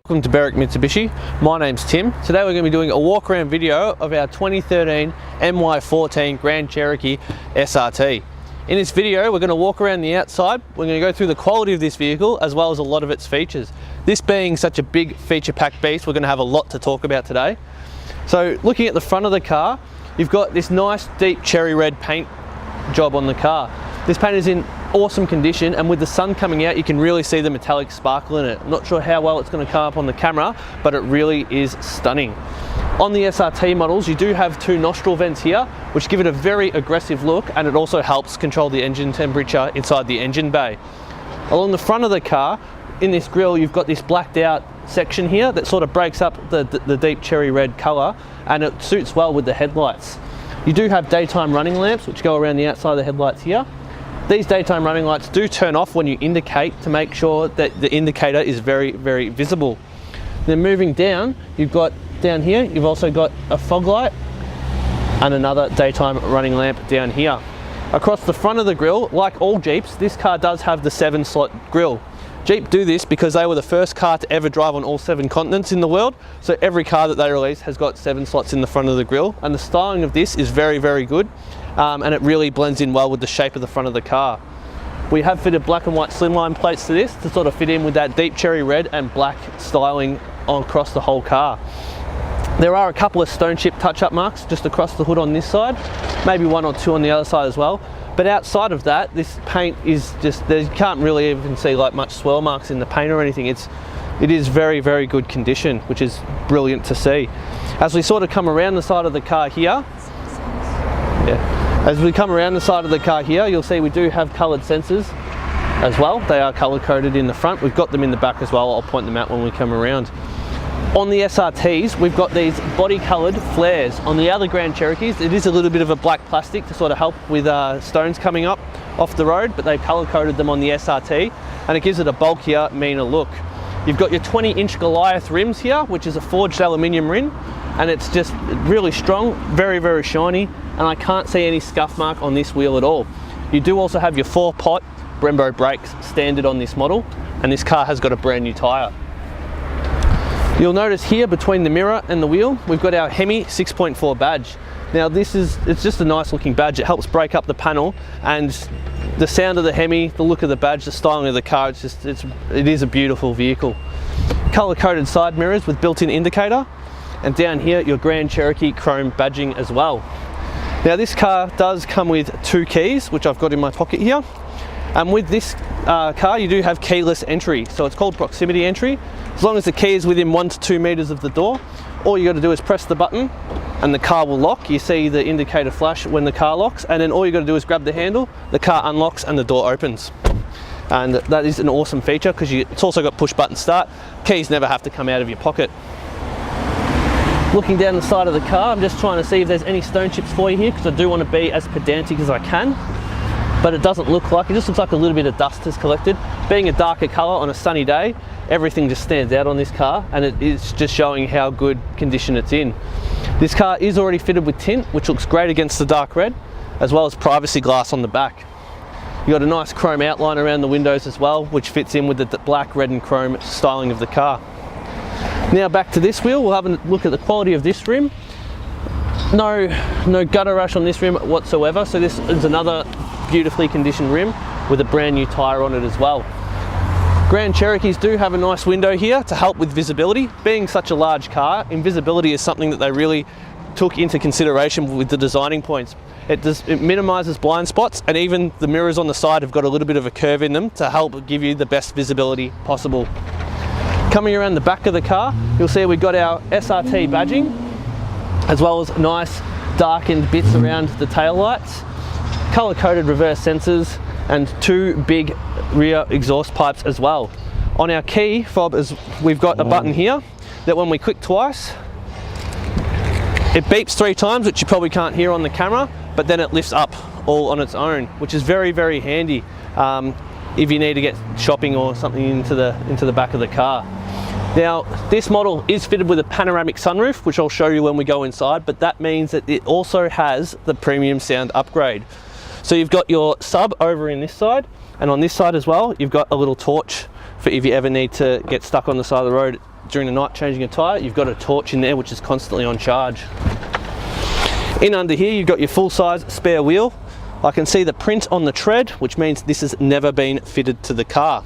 Welcome to Berwick Mitsubishi. My name's Tim. Today we're going to be doing a walk around video of our 2013 MY14 Grand Cherokee SRT. In this video we're going to walk around the outside. We're going to go through the quality of this vehicle as well as a lot of its features. This being such a big feature packed beast, we're going to have a lot to talk about today. So looking at the front of the car, you've got this nice deep cherry red paint job on the car. This paint is in awesome condition, and with the sun coming out you can really see the metallic sparkle in it. I'm not sure how well it's going to come up on the camera, but it really is stunning. On the SRT models you do have two nostril vents here which give it a very aggressive look, and it also helps control the engine temperature inside the engine bay. Along the front of the car, in this grille, you've got this blacked out section here that sort of breaks up the deep cherry red colour, and it suits well with the headlights. You do have daytime running lamps which go around the outside of the headlights here. These daytime running lights do turn off when you indicate to make sure that the indicator is very, very visible. Then moving down, you've got down here, you've also got a fog light and another daytime running lamp down here. Across the front of the grille, like all Jeeps, this car does have the 7-slot grille. Jeep do this because they were the first car to ever drive on all 7 continents in the world, so every car that they release has got 7 slots in the front of the grille, and the styling of this is very, very good. And it really blends in well with the shape of the front of the car. We have fitted black and white slimline plates to this to sort of fit in with that deep cherry red and black styling across the whole car. There are a couple of stone chip touch-up marks just across the hood on this side, maybe 1 or 2 on the other side as well. But outside of that, this paint is just, you can't really even see like much swirl marks in the paint or anything. It is very, very good condition, which is brilliant to see. As we sort of come around the side of the car here, as we come around the side of the car here, you'll see we do have coloured sensors as well. They are colour coded in the front. We've got them in the back as well. I'll point them out when we come around. On the SRTs, we've got these body coloured flares. On the other Grand Cherokees, it is a little bit of a black plastic to sort of help with stones coming up off the road, but they've colour coded them on the SRT, and it gives it a bulkier, meaner look. You've got your 20-inch Goliath rims here, which is a forged aluminium rim, and it's just really strong, very, very shiny, and I can't see any scuff mark on this wheel at all. You do also have your 4-pot Brembo brakes standard on this model, and this car has got a brand new tyre. You'll notice here between the mirror and the wheel, we've got our Hemi 6.4 badge. Now it's just a nice looking badge. It helps break up the panel, and the sound of the Hemi, the look of the badge, the styling of the car, it is a beautiful vehicle. Colour coded side mirrors with built-in indicator, and down here your Grand Cherokee chrome badging as well. Now this car does come with 2 keys, which I've got in my pocket here, and with this car you do have keyless entry, so it's called proximity entry. As long as the key is within 1 to 2 meters of the door, all you got to do is press the button and the car will lock. You see the indicator flash when the car locks, and then all you got to do is grab the handle, the car unlocks and the door opens. And that is an awesome feature because it's also got push button start. Keys never have to come out of your pocket. Looking down the side of the car, I'm just trying to see if there's any stone chips for you here, because I do want to be as pedantic as I can, but it doesn't look like, it just looks like a little bit of dust has collected. Being a darker colour on a sunny day, everything just stands out on this car, and it is just showing how good condition it's in. This car is already fitted with tint, which looks great against the dark red, as well as privacy glass on the back. You've got a nice chrome outline around the windows as well, which fits in with the black, red and chrome styling of the car. Now back to this wheel, we'll have a look at the quality of this rim. No gutter rash on this rim whatsoever, so this is another beautifully conditioned rim with a brand new tyre on it as well. Grand Cherokees do have a nice window here to help with visibility. Being such a large car, invisibility is something that they really took into consideration with the designing points. It minimises blind spots, and even the mirrors on the side have got a little bit of a curve in them to help give you the best visibility possible. Coming around the back of the car, you'll see we've got our SRT badging, as well as nice darkened bits around the tail lights, colour coded reverse sensors, and 2 big rear exhaust pipes as well. On our key fob, we've got a button here that when we click twice, it beeps 3 times, which you probably can't hear on the camera, but then it lifts up all on its own, which is very, very handy if you need to get shopping or something into the back of the car. Now this model is fitted with a panoramic sunroof, which I'll show you when we go inside, but that means that it also has the premium sound upgrade. So you've got your sub over in this side, and on this side as well you've got a little torch for if you ever need to get stuck on the side of the road during the night changing a tyre, you've got a torch in there which is constantly on charge. In under here you've got your full-size spare wheel. I can see the print on the tread, which means this has never been fitted to the car.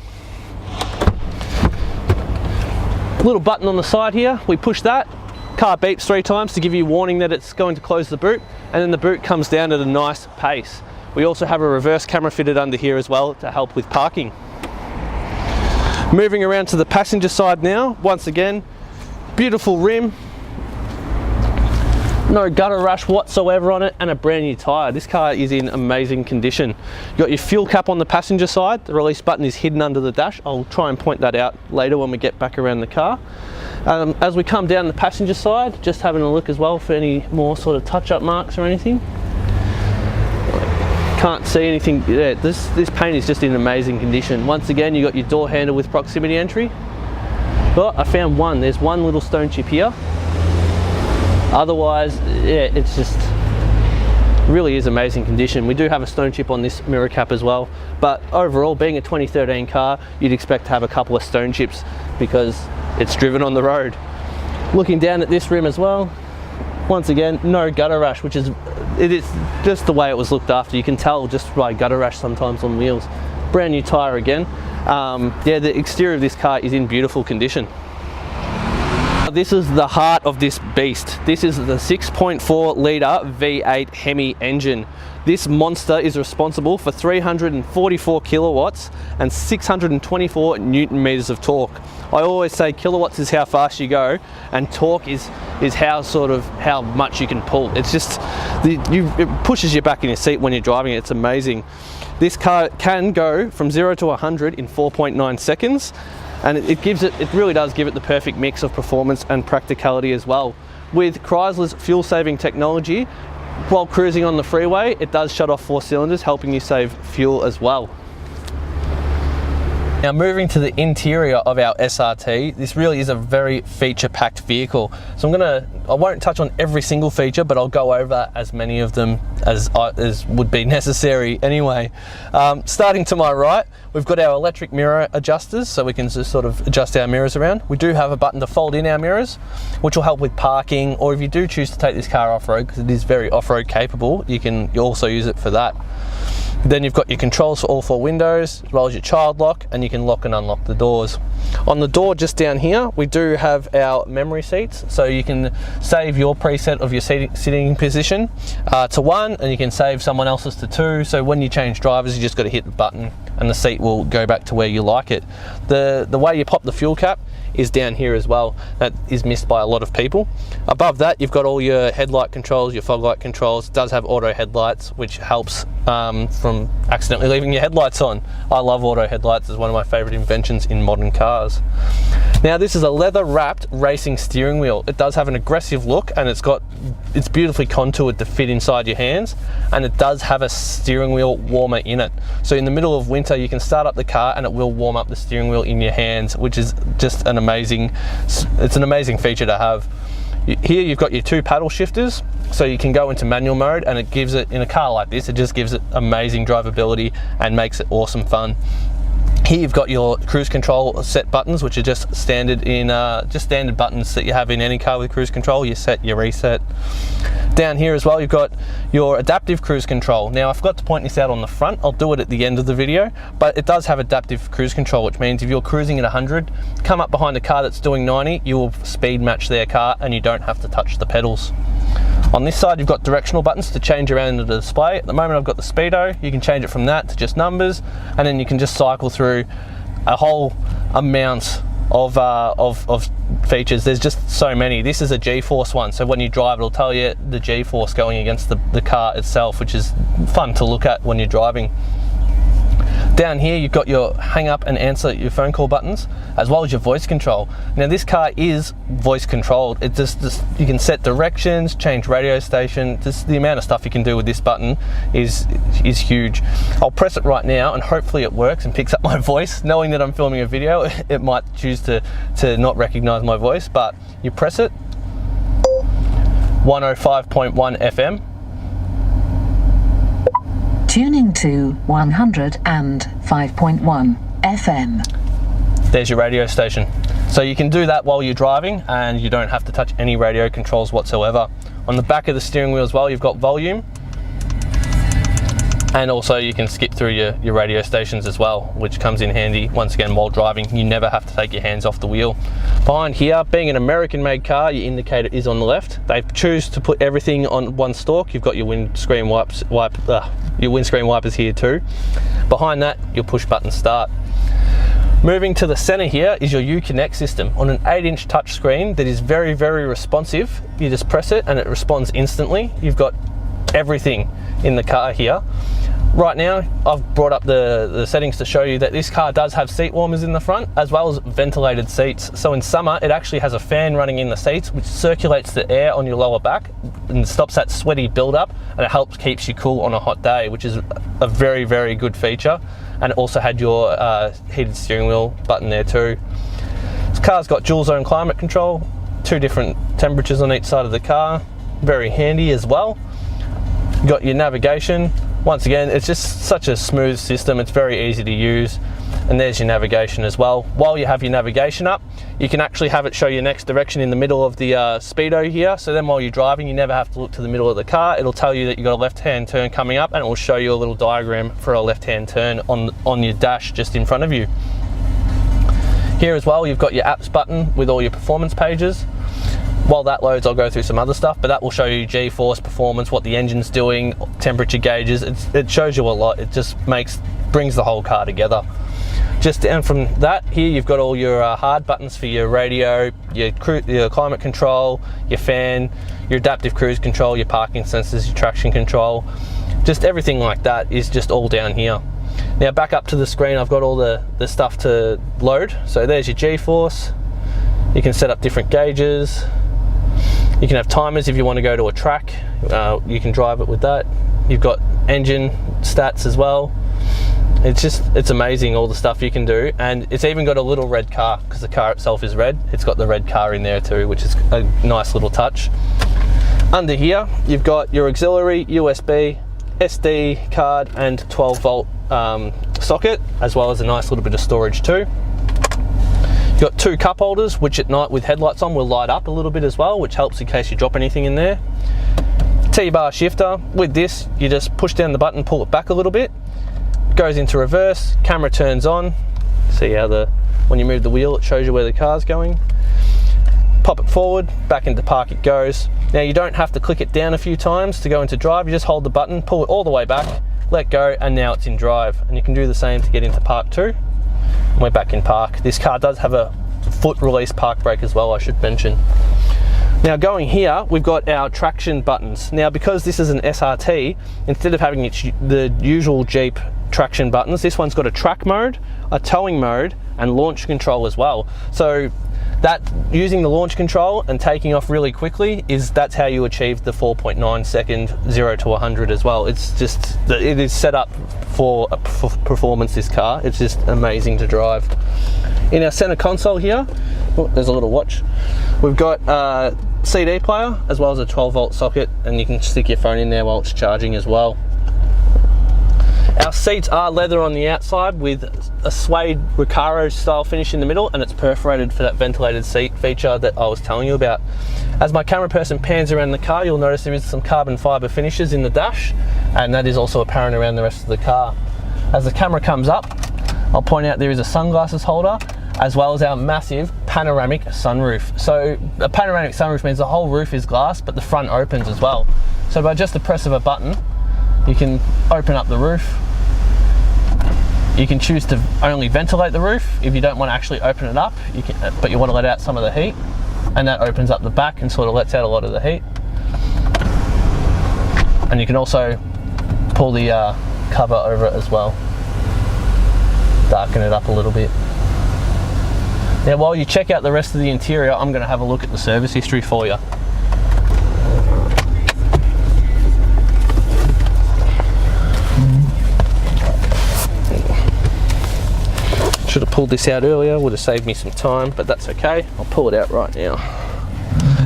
Little button on the side here, we push that, car beeps 3 times to give you warning that it's going to close the boot, and then the boot comes down at a nice pace. We also have a reverse camera fitted under here as well to help with parking. Moving around to the passenger side now, once again, beautiful rim, no gutter rash whatsoever on it, and a brand new tyre. This car is in amazing condition. You've got your fuel cap on the passenger side. The release button is hidden under the dash. I'll try and point that out later when we get back around the car. As we come down the passenger side, just having a look as well for any more sort of touch-up marks or anything. Can't see anything. Yeah, this paint is just in amazing condition. Once again, you got your door handle with proximity entry. But I found one. There's one little stone chip here. Otherwise, yeah, it's just really is amazing condition. We do have a stone chip on this mirror cap as well, but overall, being a 2013 car, you'd expect to have a couple of stone chips because it's driven on the road. Looking down at this rim as well, once again, no gutter rash, which is, it is just the way it was looked after. You can tell just by gutter rash sometimes on wheels. Brand new tyre again. Yeah, the exterior of this car is in beautiful condition. This is the heart of this beast. This is the 6.4 litre V8 Hemi engine. This monster is responsible for 344 kilowatts and 624 Newton meters of torque. I always say kilowatts is how fast you go, and torque is how much you can pull. It's just, it pushes you back in your seat when you're driving it. It's amazing. This car can go from 0 to 100 in 4.9 seconds. And it really does give it the perfect mix of performance and practicality as well. With Chrysler's fuel-saving technology, while cruising on the freeway, it does shut off 4 cylinders, helping you save fuel as well. Now moving to the interior of our SRT, this really is a very feature-packed vehicle. So I won't touch on every single feature, but I'll go over as many of them as would be necessary anyway. Starting to my right, we've got our electric mirror adjusters, so we can just sort of adjust our mirrors around. We do have a button to fold in our mirrors, which will help with parking, or if you do choose to take this car off-road, because it is very off-road capable, you also use it for that. Then you've got your controls for all 4 windows, as well as your child lock, and you can lock and unlock the doors. On the door just down here, we do have our memory seats, so you can save your preset of your sitting position to 1, and you can save someone else's to 2, so when you change drivers, you just got to hit the button and the seat will go back to where you like it. The way you pop the fuel cap is down here as well. That is missed by a lot of people. Above that, you've got all your headlight controls, your fog light controls. It does have auto headlights, which helps from accidentally leaving your headlights on. I love auto headlights. It's one of my favorite inventions in modern cars. Now this is a leather wrapped racing steering wheel. It does have an aggressive look, and it's beautifully contoured to fit inside your hands, and it does have a steering wheel warmer in it. So in the middle of winter, you can start up the car and it will warm up the steering wheel in your hands, which is just an amazing feature to have. Here you've got your 2 paddle shifters, so you can go into manual mode, and it gives it, in a car like this, it just gives it amazing drivability and makes it awesome fun. Here you've got your cruise control set buttons, which are just standard buttons that you have in any car with cruise control. You set, you reset. Down here as well, you've got your adaptive cruise control. Now I forgot to point this out on the front. I'll do it at the end of the video, but it does have adaptive cruise control, which means if you're cruising at 100, come up behind a car that's doing 90, you will speed match their car and you don't have to touch the pedals. On this side, you've got directional buttons to change around the display. At the moment, I've got the speedo. You can change it from that to just numbers, and then you can just cycle through a whole amount of features. There's just so many. This is a G-force one, so when you drive, it'll tell you the G-force going against the car itself, which is fun to look at when you're driving. Down here, you've got your hang up and answer your phone call buttons, as well as your voice control. Now this car is voice controlled. It just you can set directions, change radio station. Just the amount of stuff you can do with this button is huge. I'll press it right now and hopefully it works and picks up my voice. Knowing that I'm filming a video, it might choose to not recognize my voice, but you press it. 105.1 FM. Tuning to 105.1 FM. There's your radio station. So you can do that while you're driving and you don't have to touch any radio controls whatsoever. On the back of the steering wheel as well, you've got volume, and also you can skip through your radio stations as well, which comes in handy once again while driving. You never have to take your hands off the wheel. Behind here, being an American made car, your indicator is on the left. They choose to put everything on one stalk. You've got your windscreen your windscreen wipers here too. Behind that, your push button start. Moving to the center here is your Uconnect system. On an 8-inch touchscreen that is very, very responsive, you just press it and it responds instantly. You've got everything in the car here. Right now, I've brought up the settings to show you that this car does have seat warmers in the front, as well as ventilated seats. So in summer, it actually has a fan running in the seats, which circulates the air on your lower back and stops that sweaty buildup, and it helps keeps you cool on a hot day, which is a very, very good feature. And it also had your heated steering wheel button there too. This car's got dual zone climate control, 2 different temperatures on each side of the car, very handy as well. You've got your navigation. Once again, it's just such a smooth system, it's very easy to use. And there's your navigation as well. While you have your navigation up, you can actually have it show your next direction in the middle of the speedo here. So then while you're driving, you never have to look to the middle of the car. It'll tell you that you've got a left-hand turn coming up, and it will show you a little diagram for a left-hand turn on your dash just in front of you. Here as well, you've got your apps button with all your performance pages. While that loads, I'll go through some other stuff, but that will show you G-force performance, what the engine's doing, temperature gauges. It shows you a lot. It just brings the whole car together. Just down from that, here you've got all your hard buttons for your radio, your climate control, your fan, your adaptive cruise control, your parking sensors, your traction control. Just everything like that is just all down here. Now back up to the screen, I've got all the stuff to load. So there's your G-force. You can set up different gauges. You can have timers if you want to go to a track. You can drive it with that. You've got engine stats as well. It's amazing all the stuff you can do, and it's even got a little red car because the car itself is red. It's got the red car in there too, which is a nice little touch. Under here, you've got your auxiliary, USB, SD card, and 12-volt socket, as well as a nice little bit of storage too. You've got 2 cup holders, which at night with headlights on will light up a little bit as well, which helps in case you drop anything in there. T-bar shifter. With this, you just push down the button, pull it back a little bit. Goes into reverse, camera turns on. See how when you move the wheel, it shows you where the car's going. Pop it forward, back into park it goes. Now you don't have to click it down a few times to go into drive. You just hold the button, pull it all the way back, let go, and now it's in drive. And you can do the same to get into park too. We're back in park. This car does have a foot release park brake as well, I should mention. Now going here, we've got our traction buttons. Now because this is an SRT, instead of having the usual Jeep traction buttons, this one's got a track mode, a towing mode, and launch control as well. So that using the launch control and taking off really quickly that's how you achieve the 4.9 second 0 to 100 as well. It's just, it is set up for performance, this car. It's just amazing to drive. In our center console here, there's a little watch. We've got a CD player as well as a 12-volt socket, and you can stick your phone in there while it's charging as well. Our seats are leather on the outside with a suede Recaro style finish in the middle, and it's perforated for that ventilated seat feature that I was telling you about. As my camera person pans around the car, you'll notice there is some carbon fiber finishes in the dash, and that is also apparent around the rest of the car. As the camera comes up, I'll point out there is a sunglasses holder, as well as our massive panoramic sunroof. So a panoramic sunroof means the whole roof is glass, but the front opens as well. So by just the press of a button, you can open up the roof. You can choose to only ventilate the roof if you don't want to actually open it up, but you want to let out some of the heat, and that opens up the back and sort of lets out a lot of the heat. And you can also pull the cover over it as well, darken it up a little bit. Now while you check out the rest of the interior, I'm going to have a look at the service history for you. Should have pulled this out earlier, would have saved me some time, but that's okay. I'll pull it out right now.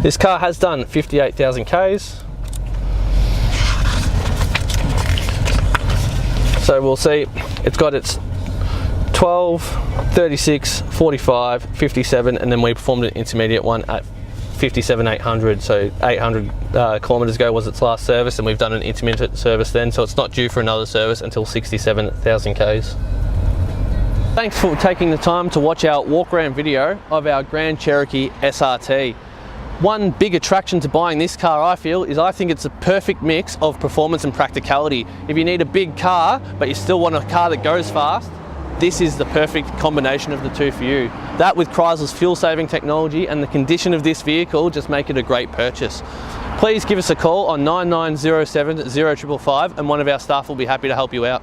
This car has done 58,000 Ks. So we'll see, it's got its 12, 36, 45, 57, and then we performed an intermediate one at 57,800. So 800 kilometers ago was its last service, and we've done an intermittent service then, so it's not due for another service until 67,000 Ks. Thanks for taking the time to watch our walk around video of our Grand Cherokee SRT. One big attraction to buying this car, I feel, is I think it's a perfect mix of performance and practicality. If you need a big car, but you still want a car that goes fast, this is the perfect combination of the two for you. That with Chrysler's fuel-saving technology and the condition of this vehicle just make it a great purchase. Please give us a call on 9907 0555 and one of our staff will be happy to help you out.